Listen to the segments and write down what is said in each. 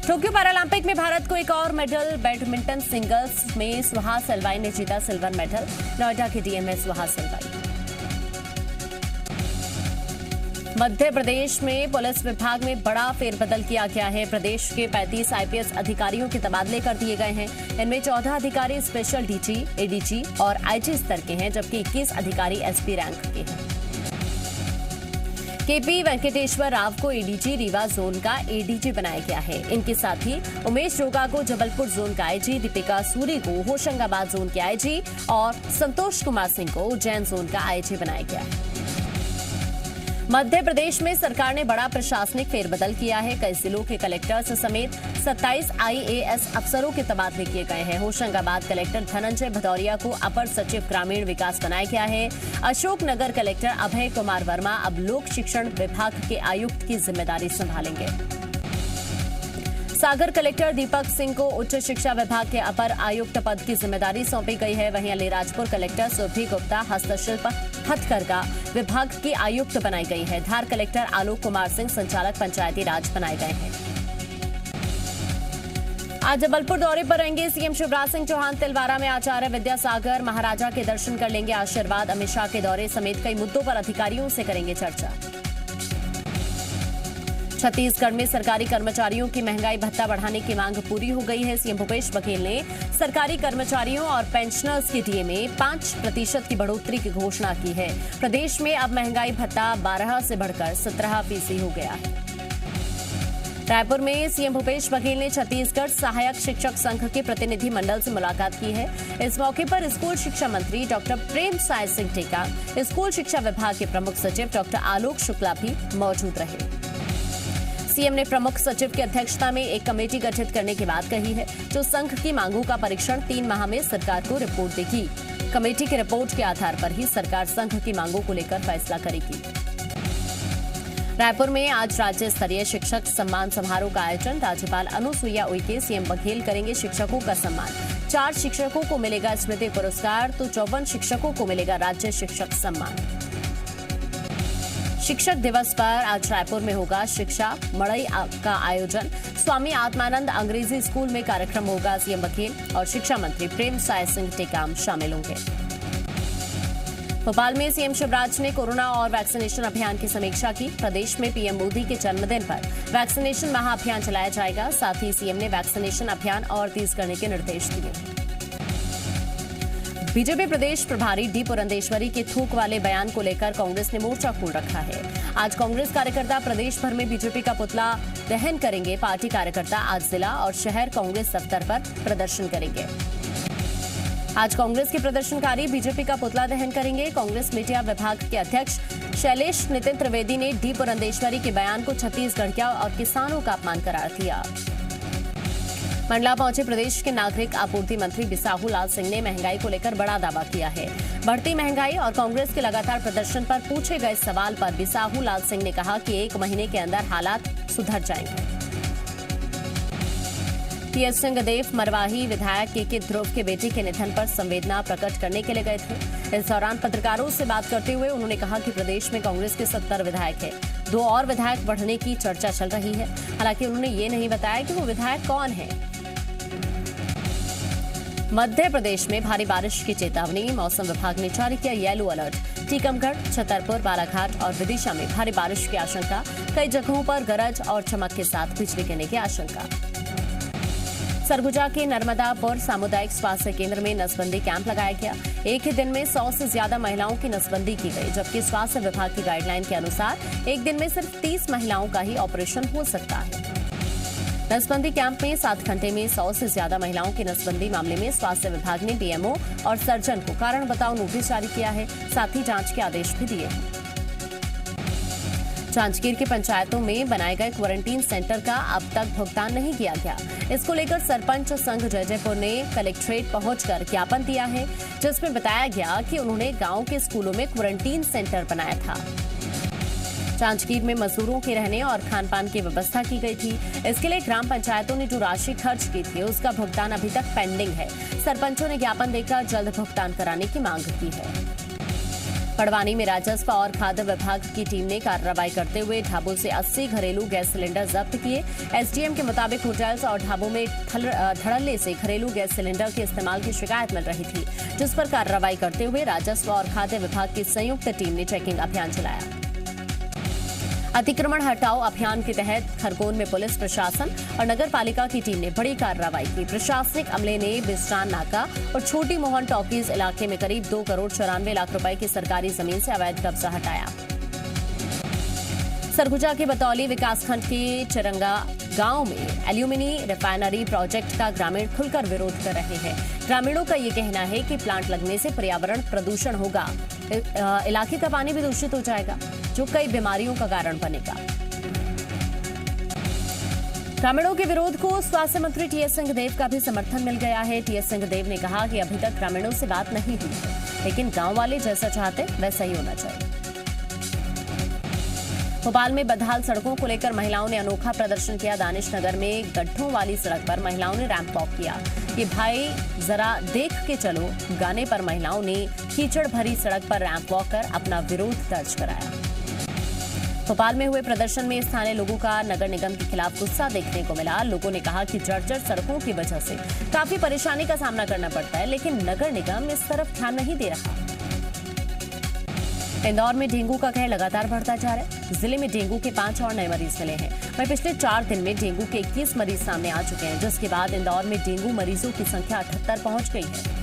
Tokyo Paralympic में भारत को एक और मेडल। बैडमिंटन सिंगल्स में सुहास अलवाई ने जीता सिल्वर मेडल। नोएडा के डीएम में सुहास अलवाई। मध्य प्रदेश में पुलिस विभाग में बड़ा फेरबदल किया गया है। प्रदेश के 35 आईपीएस अधिकारियों के तबादले कर दिए गए हैं। इनमें 14 अधिकारी स्पेशल डीजी, एडीजी और आईजी स्तर के हैं, जबकि 21 अधिकारी एसपी रैंक के हैं। केपी वेंकटेश्वर राव को एडीजी रीवा जोन का एडीजी बनाया गया है। इनके साथ ही उमेश जोगा को जबलपुर जोन का आईजी, दीपिका सूरी को होशंगाबाद जोन के आईजी और संतोष कुमार सिंह को उज्जैन जोन का आईजी बनाया गया है। मध्य प्रदेश में सरकार ने बड़ा प्रशासनिक फेरबदल किया है। कई जिलों के कलेक्टर्स समेत 27 आईएएस अफसरों के तबादले किए गए हैं। होशंगाबाद कलेक्टर धनंजय भदौरिया को अपर सचिव ग्रामीण विकास बनाया गया है। अशोकनगर कलेक्टर अभय कुमार वर्मा अब लोक शिक्षण विभाग के आयुक्त की जिम्मेदारी संभालेंगे। सागर कलेक्टर दीपक सिंह को उच्च शिक्षा विभाग के अपर आयुक्त पद की जिम्मेदारी सौंपी गई है। वहीं अलीराजपुर कलेक्टर सुरभि गुप्ता हस्तशिल्प हथकरघा विभाग की आयुक्त बनाई गई है। धार कलेक्टर आलोक कुमार सिंह संचालक पंचायती राज बनाए गए हैं। आज जबलपुर दौरे पर रहेंगे सीएम शिवराज सिंह चौहान। तिलवारा में आचार्य विद्यासागर महाराजा के दर्शन कर लेंगे आशीर्वाद। अमित शाह के दौरे समेत कई मुद्दों पर अधिकारियों से करेंगे चर्चा। छत्तीसगढ़ में सरकारी कर्मचारियों की महंगाई भत्ता बढ़ाने की मांग पूरी हो गई है। सीएम भूपेश बघेल ने सरकारी कर्मचारियों और पेंशनर्स के डीए में 5% की बढ़ोतरी की घोषणा की है। प्रदेश में अब महंगाई भत्ता 12 से बढ़कर 17% हो गया है। रायपुर में सीएम भूपेश बघेल ने छत्तीसगढ़ सहायक शिक्षक संघ के प्रतिनिधि मंडल से मुलाकात की है। इस मौके पर स्कूल शिक्षा मंत्री डॉक्टर प्रेम साय सिंह टेकाम, स्कूल शिक्षा विभाग के प्रमुख सचिव डॉक्टर आलोक शुक्ला भी मौजूद रहे। सीएम ने प्रमुख सचिव की अध्यक्षता में एक कमेटी गठित करने की बात कही है, जो संघ की मांगों का परीक्षण 3 माह में सरकार को रिपोर्ट देगी। कमेटी की रिपोर्ट के आधार पर ही सरकार संघ की मांगों को लेकर फैसला करेगी। रायपुर में आज राज्य स्तरीय शिक्षक सम्मान समारोह का आयोजन। राज्यपाल अनुसुईया उइके सीएम बघेल करेंगे शिक्षकों का सम्मान। 4 शिक्षकों को मिलेगा स्मृति पुरस्कार तो 54 शिक्षकों को मिलेगा राज्य शिक्षक सम्मान। शिक्षक दिवस पर आज रायपुर में होगा शिक्षा मड़ई का आयोजन। स्वामी आत्मानंद अंग्रेजी स्कूल में कार्यक्रम होगा। सीएम बघेल और शिक्षा मंत्री प्रेम साय सिंह टेकाम शामिल होंगे। भोपाल में सीएम शिवराज ने कोरोना और वैक्सीनेशन अभियान की समीक्षा की। प्रदेश में पीएम मोदी के जन्मदिन पर वैक्सीनेशन महाअभियान चलाया जाएगा। साथ ही सीएम ने वैक्सीनेशन अभियान और तेज करने के निर्देश दिए। बीजेपी प्रदेश प्रभारी डी पुरंदेश्वरी के थूक वाले बयान को लेकर कांग्रेस ने मोर्चा खोल रखा है। आज कांग्रेस कार्यकर्ता प्रदेश भर में बीजेपी का पुतला दहन करेंगे। पार्टी कार्यकर्ता आज जिला और शहर कांग्रेस दफ्तर पर प्रदर्शन करेंगे। आज कांग्रेस के प्रदर्शनकारी बीजेपी का पुतला दहन करेंगे। कांग्रेस मीडिया विभाग के अध्यक्ष शैलेश नितिन त्रिवेदी ने डी पुरंदेश्वरी के बयान को छत्तीसगढ़िया और किसानों का अपमान करार दिया। मंडला पहुंचे प्रदेश के नागरिक आपूर्ति मंत्री बिसाहू लाल सिंह ने महंगाई को लेकर बड़ा दावा किया है। बढ़ती महंगाई और कांग्रेस के लगातार प्रदर्शन पर पूछे गए सवाल पर बिसाहू लाल सिंह ने कहा कि 1 महीने के अंदर हालात सुधर जाएंगे। टीएस सिंहदेव मरवाही विधायक के ध्रुव के बेटे के निधन पर संवेदना प्रकट करने के लिए गए थे। इस दौरान पत्रकारों से बात करते हुए उन्होंने कहा कि प्रदेश में कांग्रेस के 70 विधायक हैं। 2 और विधायक बढ़ने की चर्चा चल रही है। हालांकि उन्होंने ये नहीं बताया कि वो विधायक कौन है। मध्य प्रदेश में भारी बारिश की चेतावनी। मौसम विभाग ने जारी किया येलो अलर्ट। टीकमगढ़, छतरपुर, बालाघाट और विदिशा में भारी बारिश की आशंका। कई जगहों पर गरज और चमक के साथ बिजली गिरने की आशंका। सरगुजा के नर्मदापुर सामुदायिक स्वास्थ्य केंद्र में नसबंदी कैंप लगाया गया। एक ही दिन में 100 से ज्यादा महिलाओं की नसबंदी की गई, जबकि स्वास्थ्य विभाग की गाइडलाइन के अनुसार एक दिन में सिर्फ 30 महिलाओं का ही ऑपरेशन हो सकता है। नसबंदी कैंप में 7 घंटे में 100 से ज्यादा महिलाओं की नसबंदी मामले में स्वास्थ्य विभाग ने बीएमओ और सर्जन को कारण बताओ नोटिस जारी किया है। साथ ही जांच के आदेश भी दिए हैं। जांजगीर की पंचायतों में बनाए गए क्वारंटीन सेंटर का अब तक भुगतान नहीं किया गया। इसको लेकर सरपंच संघ जयजयपुर ने कलेक्ट्रेट पहुंचकर ज्ञापन दिया है, जिसमें बताया गया कि उन्होंने गांव के स्कूलों में क्वारंटीन सेंटर बनाया था। जांजगीर में मजदूरों के रहने और खान पान की व्यवस्था की गई थी। इसके लिए ग्राम पंचायतों ने जो राशि खर्च की थी उसका भुगतान अभी तक पेंडिंग है। सरपंचों ने ज्ञापन देकर जल्द भुगतान कराने की मांग की है। बड़वानी में राजस्व और खाद्य विभाग की टीम ने कार्रवाई करते हुए ढाबों से 80 घरेलू गैस सिलेंडर जब्त किए। एसडीएम के मुताबिक होटल्स और ढाबों में धड़ल्ले से घरेलू गैस सिलेंडर के इस्तेमाल की शिकायत मिल रही थी, जिस पर कार्रवाई करते हुए राजस्व और खाद्य विभाग की संयुक्त टीम ने चेकिंग अभियान चलाया। अतिक्रमण हटाओ अभियान के तहत खरगोन में पुलिस प्रशासन और नगर पालिका की टीम ने बड़ी कार्रवाई की। प्रशासनिक अमले ने बिस्टान नाका और छोटी मोहन टॉकीज इलाके में करीब 2 करोड़ 94 लाख रुपए की सरकारी जमीन से अवैध कब्जा हटाया। सरगुजा के बतौली विकासखंड के चिरंगा गांव में एल्यूमिनी रिफाइनरी प्रोजेक्ट का ग्रामीण खुलकर विरोध कर रहे हैं। ग्रामीणों का ये कहना है कि प्लांट लगने से पर्यावरण प्रदूषण होगा, इलाके का पानी भी दूषित हो जाएगा, जो कई बीमारियों का कारण बनेगा। ग्रामीणों के विरोध को स्वास्थ्य मंत्री टीएस सिंहदेव का भी समर्थन मिल गया है। टीएस सिंहदेव ने कहा कि अभी तक ग्रामीणों से बात नहीं हुई है, लेकिन गांव वाले जैसा चाहते वैसा ही होना चाहिए। भोपाल में बदहाल सड़कों को लेकर महिलाओं ने अनोखा प्रदर्शन किया। दानिश नगर में गड्ढों वाली सड़क पर महिलाओं ने रैंप वॉक किया। कि भाई जरा देख के चलो गाने पर महिलाओं ने कीचड़ भरी सड़क पर रैंप वॉक कर अपना विरोध दर्ज कराया। भोपाल में हुए प्रदर्शन में स्थानीय लोगों का नगर निगम के खिलाफ गुस्सा देखने को मिला। लोगों ने कहा कि जर्जर सड़कों की वजह से काफी परेशानी का सामना करना पड़ता है, लेकिन नगर निगम इस तरफ ध्यान नहीं दे रहा। इंदौर में डेंगू का कहर लगातार बढ़ता जा रहा है। जिले में डेंगू के 5 और नए मरीज मिले हैं। वहीं पिछले 4 दिन में डेंगू के 21 मरीज सामने आ चुके हैं, जिसके बाद इंदौर में डेंगू मरीजों की संख्या 78 पहुंच गई है।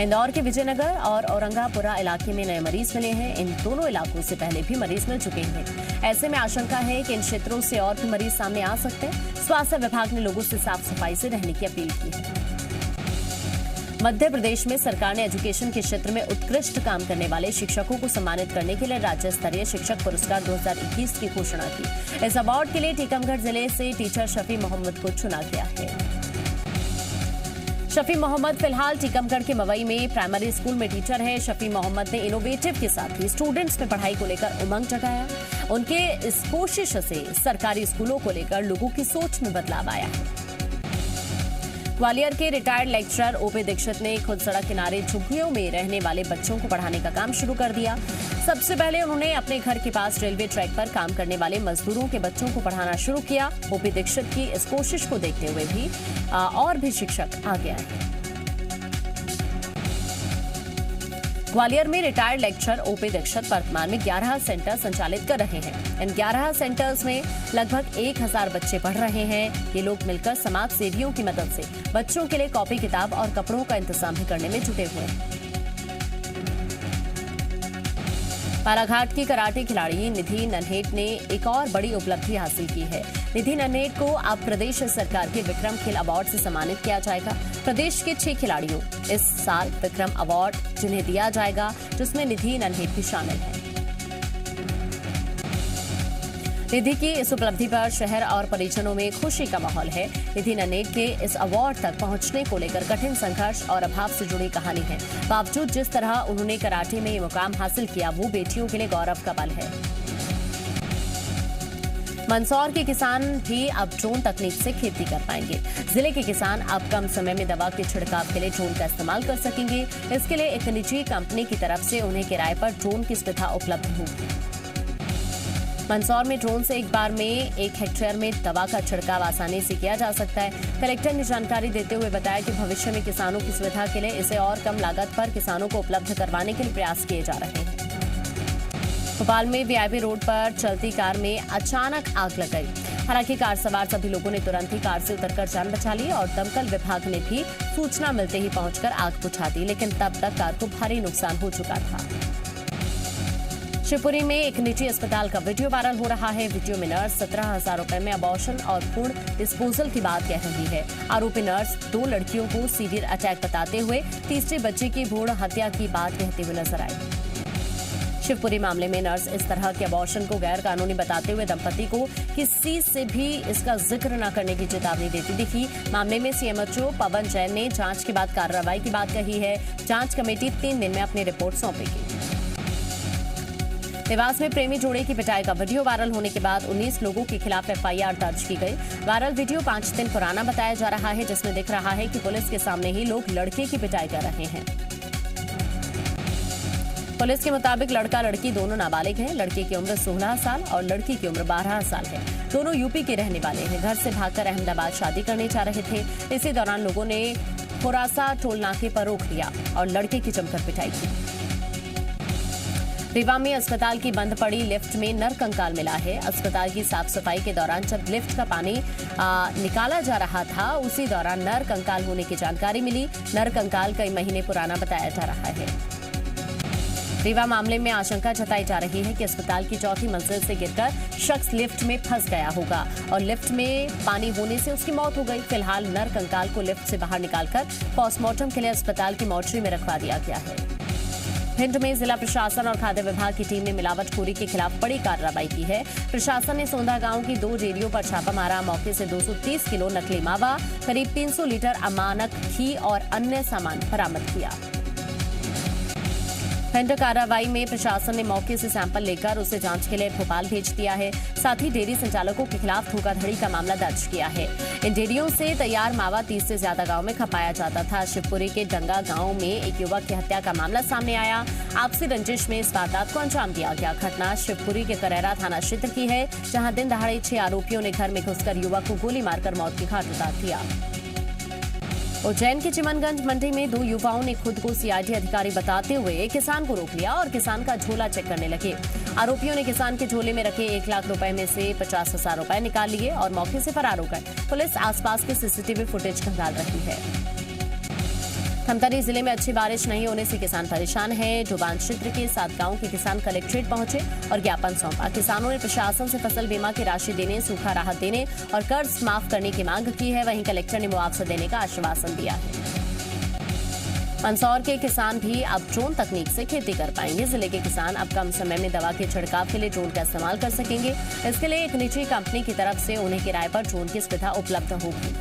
इंदौर के विजयनगर और औरंगापुरा इलाके में नए मरीज मिले हैं। इन दोनों इलाकों से पहले भी मरीज मिल चुके हैं। ऐसे में आशंका है कि इन क्षेत्रों से और भी मरीज सामने आ सकते हैं। स्वास्थ्य विभाग ने लोगों से साफ सफाई से रहने की अपील की है। मध्य प्रदेश में सरकार ने एजुकेशन के क्षेत्र में उत्कृष्ट काम करने वाले शिक्षकों को सम्मानित करने के लिए राज्य स्तरीय शिक्षक पुरस्कार 2021 की घोषणा की। इस अवार्ड के लिए टीकमगढ़ जिले से टीचर शफी मोहम्मद को चुना गया है। शफी मोहम्मद फिलहाल टीकमगढ़ के मवई में प्राइमरी स्कूल में टीचर है। शफी मोहम्मद ने इनोवेटिव के साथ ही स्टूडेंट्स में पढ़ाई को लेकर उमंग जगाया। उनके इस कोशिश से सरकारी स्कूलों को लेकर लोगों की सोच में बदलाव आया है। ग्वालियर के रिटायर्ड लेक्चरर ओपी दीक्षित ने खुद सड़क किनारे झुग्गियों में रहने वाले बच्चों को पढ़ाने का काम शुरू कर दिया। सबसे पहले उन्होंने अपने घर के पास रेलवे ट्रैक पर काम करने वाले मजदूरों के बच्चों को पढ़ाना शुरू किया। ओपी दीक्षित की इस कोशिश को देखते हुए भी और भी शिक्षक आगे आए। ग्वालियर में रिटायर्ड लेक्चरर ओपी दीक्षित वर्तमान में 11 सेंटर संचालित कर रहे हैं। इन 11 सेंटर्स में लगभग 1000 बच्चे पढ़ रहे हैं। ये लोग मिलकर समाज सेवियों की मदद से बच्चों के लिए कॉपी किताब और कपड़ों का इंतजाम भी करने में जुटे हुए हैं। बालाघाट की कराटे खिलाड़ी निधि नन्हेट ने एक और बड़ी उपलब्धि हासिल की है। निधि नन्हेट को अब प्रदेश सरकार के विक्रम खेल अवार्ड से सम्मानित किया जाएगा। प्रदेश के 6 खिलाड़ियों इस साल विक्रम अवार्ड जिन्हें दिया जाएगा, जिसमें निधि नन्हेट भी शामिल है। निधि की इस उपलब्धि पर शहर और परिजनों में खुशी का माहौल है। निधि नन्हेट के इस अवार्ड तक पहुंचने को लेकर कठिन संघर्ष और अभाव से जुड़ी कहानी है। बावजूद जिस तरह उन्होंने कराटे में ये मुकाम हासिल किया, वो बेटियों के लिए गौरव का पल है। मंदसौर के किसान भी अब ड्रोन तकनीक से खेती कर पाएंगे। जिले के किसान अब कम समय में दवा के छिड़काव के लिए ड्रोन का इस्तेमाल कर सकेंगे। इसके लिए एक निजी कंपनी की तरफ से उन्हें किराए पर ड्रोन की सुविधा उपलब्ध होगी। मंदसौर में ड्रोन से एक बार में 1 हेक्टेयर में दवा का छिड़काव आसानी से किया जा सकता है। कलेक्टर ने जानकारी देते हुए बताया कि भविष्य में किसानों की सुविधा के लिए इसे और कम लागत पर किसानों को उपलब्ध करवाने के लिए प्रयास किए जा रहे हैं। भोपाल में वीआईपी रोड पर चलती कार में अचानक आग लग गई। हालांकि कार सवार सभी लोगों ने तुरंत ही कार से उतरकर जान बचा ली और दमकल विभाग ने भी सूचना मिलते ही पहुंचकर आग बुझा दी, लेकिन तब तक कार को भारी नुकसान हो चुका था। शिवपुरी में एक निजी अस्पताल का वीडियो वायरल हो रहा है। वीडियो में नर्स 17,000 रुपए में अबॉर्शन और भ्रूण डिस्पोजल की बात कह रही है। आरोपी नर्स 2 लड़कियों को सीवियर अटैक बताते हुए तीसरे बच्चे की भ्रूण हत्या की बात कहते हुए नजर आई। शिवपुरी मामले में नर्स इस तरह के अबॉर्शन को गैर कानूनी बताते हुए दंपति को किसी से भी इसका जिक्र न करने की चेतावनी देती दिखी। मामले में सीएमएचओ पवन जैन ने जांच के बाद कार्रवाई की बात कही है। जांच कमेटी 3 दिन में अपनी रिपोर्ट सौंपेगी। देवास में प्रेमी जोड़े की पिटाई का वीडियो वायरल होने के बाद 19 लोगों के खिलाफ एफआईआर दर्ज की गई। वायरल वीडियो 5 दिन पुराना बताया जा रहा है, जिसमें दिख रहा है कि पुलिस के सामने ही लोग लड़के की पिटाई कर रहे हैं। पुलिस के मुताबिक लड़का लड़की दोनों नाबालिग हैं। लड़के की उम्र 16 साल और लड़की की उम्र 12 साल है। दोनों यूपी के रहने वाले हैं। घर से भागकर अहमदाबाद शादी करने जा रहे थे। इसी दौरान लोगों ने खुरासा टोल नाके पर रोक लिया और लड़के की जमकर पिटाई की। रीवा में अस्पताल की बंद पड़ी लिफ्ट में नरकंकाल मिला है। अस्पताल की साफ सफाई के दौरान जब लिफ्ट का पानी निकाला जा रहा था, उसी दौरान नरकंकाल होने की जानकारी मिली। नरकंकाल कई महीने पुराना बताया जा रहा है। रीवा मामले में आशंका जताई जा रही है कि अस्पताल की चौथी मंजिल से गिरकर शख्स लिफ्ट में फंस गया होगा और लिफ्ट में पानी होने से उसकी मौत हो गई। फिलहाल नरकंकाल को लिफ्ट से बाहर निकालकर पोस्टमार्टम के लिए अस्पताल की मोर्चरी में रखवा दिया गया है। भिंड में जिला प्रशासन और खाद्य विभाग की टीम ने मिलावटखोरी के खिलाफ बड़ी कार्रवाई की है। प्रशासन ने सोंधा गांव की 2 डेयरियों पर छापा मारा। मौके से 230 किलो नकली मावा, करीब 300 लीटर अमानक घी और अन्य सामान बरामद किया। भिंड कार्रवाई में प्रशासन ने मौके से सैंपल लेकर उसे जांच के लिए भोपाल भेज दिया है। साथ ही डेयरी संचालकों के खिलाफ धोखाधड़ी का मामला दर्ज किया है। इन डेयरियों से तैयार मावा 30 से ज्यादा गांव में खपाया जाता था। शिवपुरी के डंगा गांव में एक युवक की हत्या का मामला सामने आया। आपसी रंजिश में इस वारदात को अंजाम दिया गया। घटना शिवपुरी के करैरा थाना क्षेत्र की है, जहां दिन दहाड़े 6 आरोपियों ने घर में घुसकर युवक को गोली मारकर मौत की घाट उतार दिया। उज्जैन के चिमनगंज मंडी में 2 युवाओं ने खुद को सीआईडी अधिकारी बताते हुए किसान को रोक लिया और किसान का झोला चेक करने लगे। आरोपियों ने किसान के झोले में रखे 1 लाख रुपए में से 50,000 रुपए निकाल लिए और मौके से फरार हो गए। पुलिस आसपास के सीसीटीवी फुटेज खंगाल रही है। धमतरी जिले में अच्छी बारिश नहीं होने से किसान परेशान हैं। डोबान क्षेत्र के 7 गांव के किसान कलेक्ट्रेट पहुंचे और ज्ञापन सौंपा। किसानों ने प्रशासन से फसल बीमा की राशि देने, सूखा राहत देने और कर्ज माफ करने की मांग की है। वहीं कलेक्टर ने मुआवजा देने का आश्वासन दिया है। मंदसौर के किसान भी अब ड्रोन तकनीक से खेती कर पाएंगे। जिले के किसान अब कम समय में दवा के छिड़काव के लिए ड्रोन का इस्तेमाल कर सकेंगे। इसके लिए एक निजी कंपनी की तरफ से उन्हें किराए पर ड्रोन की सुविधा उपलब्ध होगी।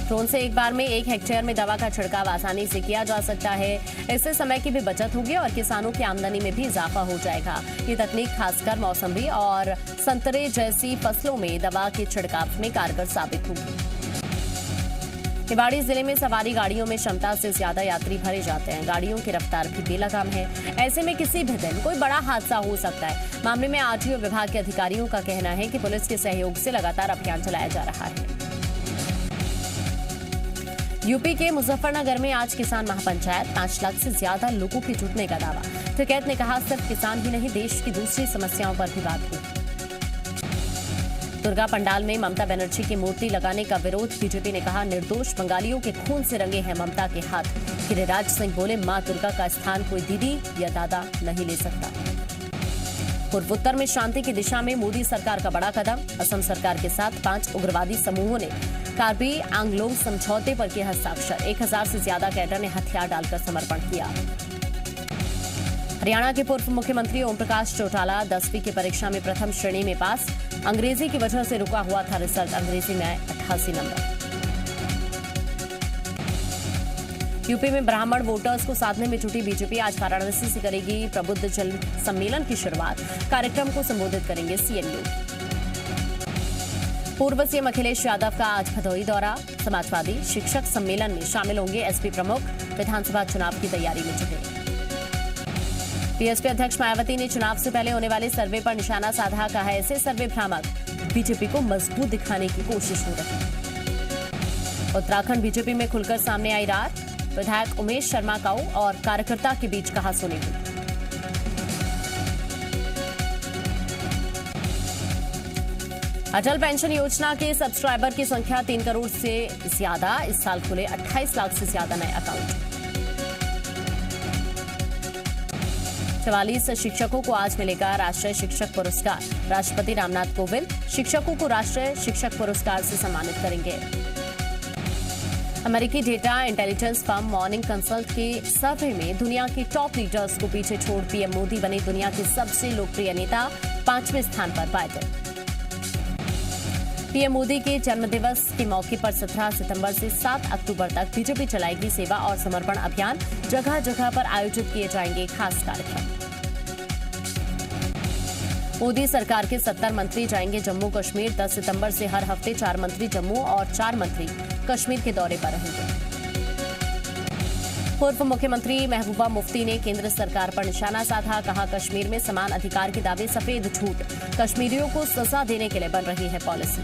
ड्रोन से एक बार में 1 हेक्टेयर में दवा का छिड़काव आसानी से किया जा सकता है। इससे समय की भी बचत होगी और किसानों की आमदनी में भी इजाफा हो जाएगा। ये तकनीक खासकर मौसमी और संतरे जैसी फसलों में दवा के छिड़काव में कारगर साबित होगी। निवाड़ी जिले में सवारी गाड़ियों में क्षमता से ज्यादा यात्री भरे जाते हैं। गाड़ियों की रफ्तार भी बेलगाम है। ऐसे में किसी भी दिन कोई बड़ा हादसा हो सकता है। मामले में आरटीओ विभाग के अधिकारियों का कहना है कि पुलिस के सहयोग से लगातार अभियान चलाया जा रहा है। यूपी के मुजफ्फरनगर में आज किसान महापंचायत, 5 लाख से ज्यादा लोगों के जुटने का दावा। टिकैत ने कहा सिर्फ किसान ही नहीं, देश की दूसरी समस्याओं पर भी बात हुई। दुर्गा पंडाल में ममता बनर्जी की मूर्ति लगाने का विरोध। बीजेपी ने कहा निर्दोष बंगालियों के खून से रंगे हैं ममता के हाथ। गिरिराज सिंह बोले मां दुर्गा का स्थान कोई दीदी या दादा नहीं ले सकता। पूर्वोत्तर में शांति की दिशा में मोदी सरकार का बड़ा कदम। असम सरकार के साथ 5 उग्रवादी समूहों ने कार्बी आंगलोंग समझौते पर किए हस्ताक्षर। 1000 से ज्यादा कैडर ने हथियार डालकर समर्पण किया। हरियाणा के पूर्व मुख्यमंत्री ओम प्रकाश चौटाला 10वीं की परीक्षा में प्रथम श्रेणी में पास। अंग्रेजी की वजह से रुका हुआ था रिजल्ट। अंग्रेजी में 88 नंबर। यूपी में ब्राह्मण वोटर्स को साधने में जुटी बीजेपी आज वाराणसी से करेगी प्रबुद्ध जन सम्मेलन की शुरुआत। कार्यक्रम को संबोधित करेंगे सीएम योगी। पूर्व सीएम अखिलेश यादव का आज भदोही दौरा। समाजवादी शिक्षक सम्मेलन में शामिल होंगे एसपी प्रमुख। विधानसभा चुनाव की तैयारी में जुटे। बीएसपी अध्यक्ष मायावती ने चुनाव से पहले होने वाले सर्वे पर निशाना साधा। कहा ऐसे सर्वे भ्रामक, बीजेपी को मजबूत दिखाने की कोशिश हो रही है। उत्तराखंड बीजेपी में खुलकर सामने आई रार। विधायक उमेश शर्मा काऊ और कार्यकर्ता के बीच कहासुनी हुई। अटल पेंशन योजना के सब्सक्राइबर की संख्या 3 करोड़ से ज्यादा। इस साल खुले 28 लाख से ज्यादा नए अकाउंट। 44 शिक्षकों को आज मिलेगा राष्ट्रीय शिक्षक पुरस्कार। राष्ट्रपति रामनाथ कोविंद शिक्षकों को राष्ट्रीय शिक्षक पुरस्कार से सम्मानित करेंगे। अमेरिकी data intelligence firm morning consult के सर्वे में दुनिया के टॉप लीडर्स को पीछे छोड़ पीएम मोदी बने दुनिया के सबसे लोकप्रिय नेता। 5वें स्थान पर बाइडेन। पीएम मोदी के जन्मदिवस के मौके पर 17 सितंबर से 7 अक्टूबर तक बीजेपी चलाएगी सेवा और समर्पण अभियान। जगह जगह पर आयोजित किए जाएंगे खास कार्यक्रम। मोदी सरकार के 70 मंत्री जाएंगे जम्मू कश्मीर। 10 सितंबर से हर हफ्ते 4 मंत्री जम्मू और 4 मंत्री कश्मीर के दौरे पर रहेंगे। पूर्व मुख्यमंत्री महबूबा मुफ्ती ने केंद्र सरकार पर निशाना साधा। कहा, कश्मीर में समान अधिकार के दावे सफेद झूठ। कश्मीरियों को सजा देने के लिए बन रही है पॉलिसी।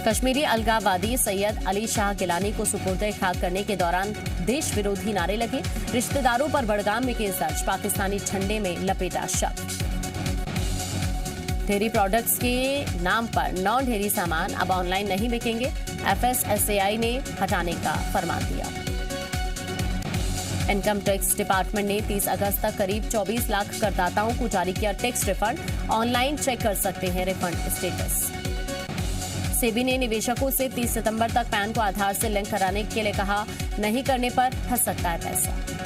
कश्मीरी अलगाववादी सैयद अली शाह गिलानी को सुपुर्दे खाक करने के दौरान देश विरोधी नारे लगे। रिश्तेदारों पर बड़गाम में केस दर्ज। पाकिस्तानी झंडे में लपेटा शव। डेयरी प्रोडक्ट्स के नाम पर नॉन डेयरी सामान अब ऑनलाइन नहीं बिकेंगे। FSSAI ने हटाने का फरमान दिया। इनकम टैक्स डिपार्टमेंट ने 30 अगस्त तक करीब 24 लाख करदाताओं को जारी किया टैक्स रिफंड। ऑनलाइन चेक कर सकते हैं रिफंड स्टेटस। सेबी ने निवेशकों से 30 सितंबर तक पैन को आधार से लिंक कराने के लिए कहा। नहीं करने पर फंस सकता है पैसा।